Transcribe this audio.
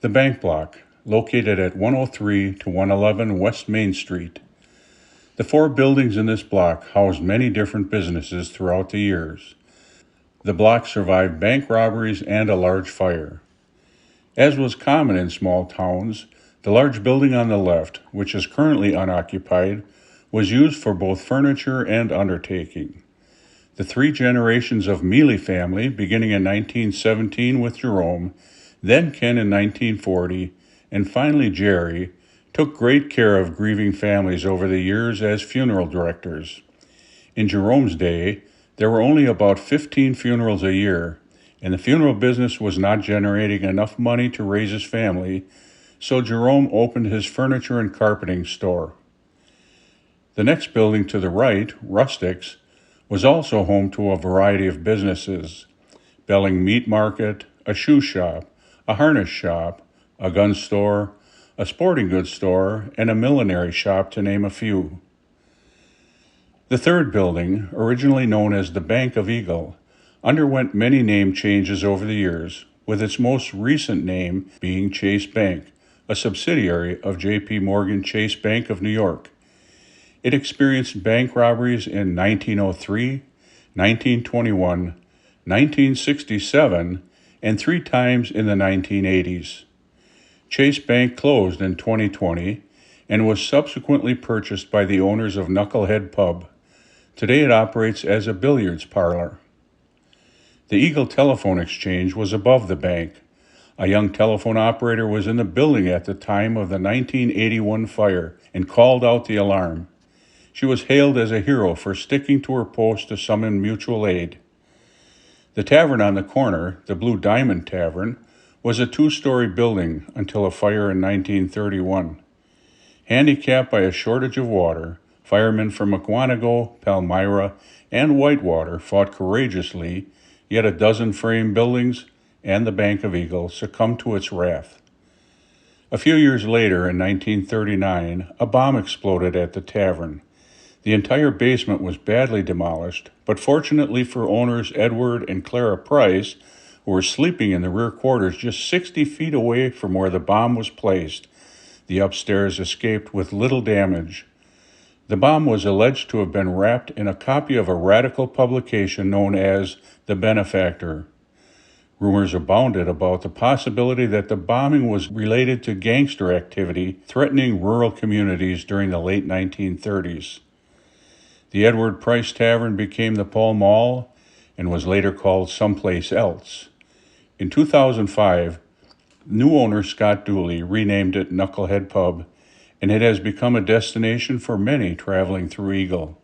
The Bank Block, located at 103 to 111 West Main Street. The four buildings in this block housed many different businesses throughout the years. The block survived bank robberies and a large fire. As was common in small towns, the large building on the left, which is currently unoccupied, was used for both furniture and undertaking. The three generations of Mealy family, beginning in 1917 with Jerome, then Ken in 1940, and finally Jerry, took great care of grieving families over the years as funeral directors. In Jerome's day, there were only about 15 funerals a year, and the funeral business was not generating enough money to raise his family, so Jerome opened his furniture and carpeting store. The next building to the right, Rustics, was also home to a variety of businesses: Belling Meat Market, a shoe shop, a harness shop, a gun store, a sporting goods store, and a millinery shop, to name a few. The third building, originally known as the Bank of Eagle, underwent many name changes over the years, with its most recent name being Chase Bank, a subsidiary of J.P. Morgan Chase Bank of New York. It experienced bank robberies in 1903, 1921, 1967, and three times in the 1980s. Chase Bank closed in 2020 and was subsequently purchased by the owners of Knucklehead Pub. Today it operates as a billiards parlor. The Eagle Telephone Exchange was above the bank. A young telephone operator was in the building at the time of the 1981 fire and called out the alarm. She was hailed as a hero for sticking to her post to summon mutual aid. The tavern on the corner, the Blue Diamond Tavern, was a two-story building until a fire in 1931. Handicapped by a shortage of water, firemen from Mukwonago, Palmyra, and Whitewater fought courageously, yet a dozen frame buildings and the Bank of Eagle succumbed to its wrath. A few years later, in 1939, a bomb exploded at the tavern. The entire basement was badly demolished, but fortunately for owners Edward and Clara Price, who were sleeping in the rear quarters just 60 feet away from where the bomb was placed, the upstairs escaped with little damage. The bomb was alleged to have been wrapped in a copy of a radical publication known as The Benefactor. Rumors abounded about the possibility that the bombing was related to gangster activity threatening rural communities during the late 1930s. The Edward Price Tavern became the Pall Mall and was later called Someplace Else. In 2005, new owner Scott Dooley renamed it Knucklehead Pub, and it has become a destination for many traveling through Eagle.